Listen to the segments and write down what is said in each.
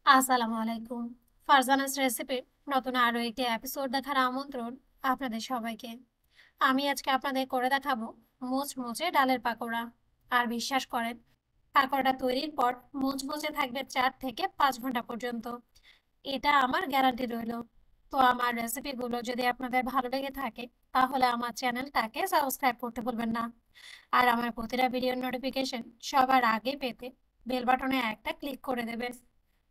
আসসালামু আলাইকুম। ফারজানাস রেসিপির নতুন আরো একটি এপিসোড দেখার আমন্ত্রণ আপনাদের সবাইকে। আমি আজকে আপনাদের করে দেখাবো মুচমুচে ডালের পাকোড়া। আর বিশ্বাস করেন, পাকোড়াটা তৈরির পর মুচমুচে থাকবে 4 থেকে 5 ঘন্টা পর্যন্ত। এটা আমার গ্যারান্টি রইলো। তো আমার রেসিপিগুলো যদি আপনাদের ভালো লেগে থাকে, তাহলে আমার চ্যানেলটাকে সাবস্ক্রাইব করতে ভুলবেন না। আর আমার প্রতিটা ভিডিওর নোটিফিকেশন সবার আগে পেতে বেল বাটনে একটা ক্লিক করে দেবেন।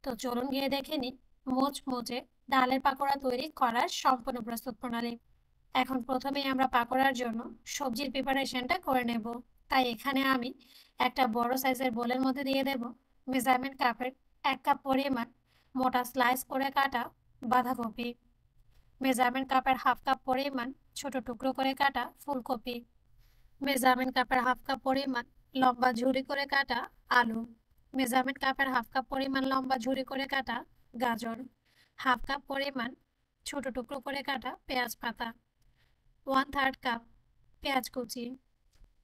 তো চলুন গিয়ে দেখে নিই মুচমুচে ডালের পাকোড়া তৈরি করার সম্পূর্ণ প্রস্তুত প্রণালী। এখন প্রথমেই আমরা পাকোড়ার জন্য সবজির প্রিপারেশনটা করে নেব। তাই এখানে আমি একটা বড় সাইজের বোলের মধ্যে দিয়ে দেব মেজারমেন্ট কাপের 1 কাপ পরিমাণ মোটা স্লাইস করে কাটা বাঁধাকপি, মেজারমেন্ট কাপের হাফ কাপ পরিমাণ ছোট টুকরো করে কাটা ফুলকপি, মেজারমেন্ট কাপের হাফ কাপ পরিমাণ লম্বা ঝুরি করে কাটা আলু, মেজারমেন্ট কাপের হাফ কাপ পরিমাণ লম্বা ঝুরি করে কাটা গাজর, হাফ কাপ পরিমাণ ছোট টুকরো করে কাটা পেঁয়াজ পাতা, 1/3 কাপ পেঁয়াজ কুচি,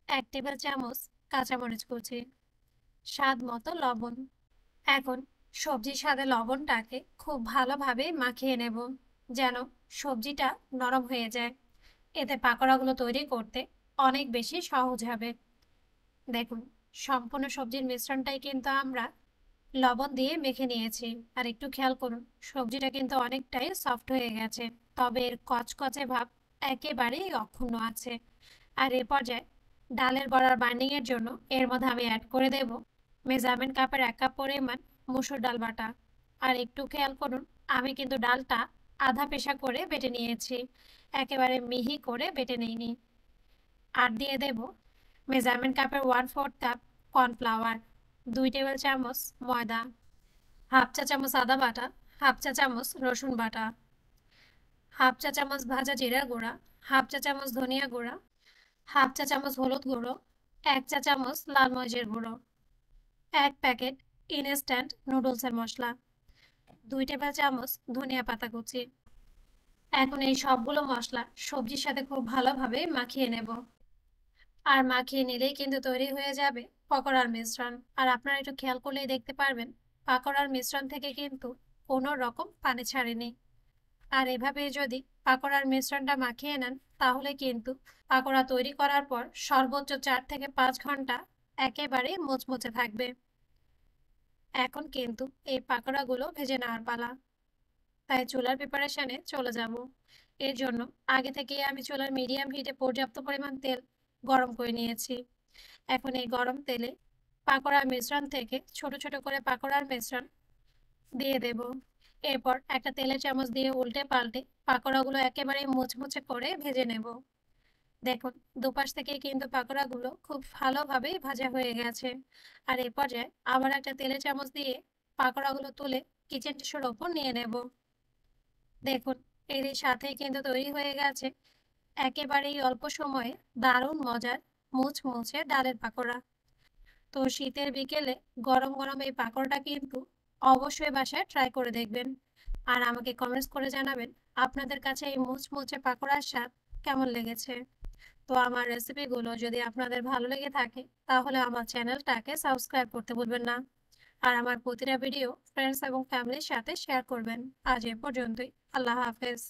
1 টেবিল চামচ কাঁচামরিচ কুচি, স্বাদ মতো লবণ। এখন সবজির সাথে লবণটাকে খুব ভালোভাবে মাখিয়ে নেব, যেন সবজিটা নরম হয়ে যায়। এতে পাকোড়াগুলো তৈরি করতে অনেক বেশি সহজ হবে। দেখুন, সম্পূর্ণ সবজির মিশ্রণটাই কিন্তু আমরা লবণ দিয়ে মেখে নিয়েছি। আর একটু খেয়াল করুন, সবজিটা কিন্তু অনেকটাই সফট হয়ে গেছে, তবে এর কচকচে ভাব একেবারেই অক্ষুণ্ণ আছে। আর এ পর্যায়ে ডালের বড়ার বাইন্ডিং এর জন্য এর মধ্যে আমি অ্যাড করে দেব মেজারমেন্ট কাপের 1 কাপ পরিমাণ মসুর ডাল বাটা। আর একটু খেয়াল করুন, আমি কিন্তু ডালটা আধা পেশা করে বেটে নিয়েছি, একেবারে মিহি করে বেটে নিইনি। আর দিয়ে দেব মেজারমেন্ট কাপের 1/4 কাপ কর্নফ্লাওয়ার, 2 টেবিল চামচ ময়দা, হাফ চা চামচ আদা বাটা, হাফ চা চামচ রসুন বাটা, হাফ চা চামচ ভাজা জিরা গুঁড়া, হাফ চা চামচ ধনিয়া গুঁড়া, হাফ চা চামচ হলুদ গুঁড়ো, 1 চা চামচ লাল মরিচের গুঁড়ো, 1 প্যাকেট ইনস্ট্যান্ট নুডলসের মশলা, 2 টেবিল চামচ ধনিয়া পাতা কুচি। এখন এই সবগুলো মশলা সবজির সাথে খুব ভালোভাবে মাখিয়ে নেব। আর মাখিয়ে নিলেই কিন্তু তৈরি হয়ে যাবে পকোড়ার মিশ্রণ। আর আপনারা একটু খেয়াল করলেই দেখতে পারবেন, পাকোড়ার মিশ্রণ থেকে কিন্তু কোনো রকম পানি ছাড়েনি। আর এভাবে যদি পাকোড়ার মিশ্রণটা মাখিয়ে নেন, তাহলে কিন্তু পাকোড়া তৈরি করার পর সর্বোচ্চ 4 থেকে 5 ঘন্টা একেবারে মুচমুচে থাকবে। এখন কিন্তু এই পাকোড়াগুলো ভেজে নেওয়ার পালা। তাই চুলার প্রিপারেশনে চলে যাব। এর জন্য আগে থেকেই আমি চুলার মিডিয়াম হিটে পর্যাপ্ত পরিমাণ তেল গরম করে নিয়েছি। এখন এই গরম তেলে পাকোড়ার মিশ্রণ থেকে ছোট ছোট করে পাকোড়ার মিশ্রণ দিয়ে দেব। এরপর একটা তেলের চামচ দিয়ে উল্টে পাল্টে পাকোড়াগুলো একেবারে মুচমুচে করে ভেজে নেব। দেখুন, দুপাশ থেকে কিন্তু পাকোড়াগুলো খুব ভালোভাবেই ভাজা হয়ে গেছে। আর এই পর্যায়ে আবার একটা তেলের চামচ দিয়ে পাকোড়াগুলো তুলে কিচেন টিস্যুর ওপর নিয়ে নেব। দেখুন, এর সাথেই কিন্তু তৈরি হয়ে গেছে একেবারেই অল্প সময়ে দারুণ মজার মুচমুচে ডালের পাকোড়া। তো শীতের বিকেলে গরম গরম এই পাকোড়াটা কিন্তু অবশ্যই বাসায় ট্রাই করে দেখবেন। আর আমাকে কমেন্টস করে জানাবেন আপনাদের কাছে এই মুচমুচে পাকোড়ার স্বাদ কেমন লেগেছে। তো আমার রেসিপিগুলো যদি আপনাদের ভালো লেগে থাকে, তাহলে আমার চ্যানেলটাকে সাবস্ক্রাইব করতে ভুলবেন না। আর আমার প্রতিটা ভিডিও ফ্রেন্ডস এবং ফ্যামিলির সাথে শেয়ার করবেন। আজ এ পর্যন্তই। আল্লাহ হাফেজ।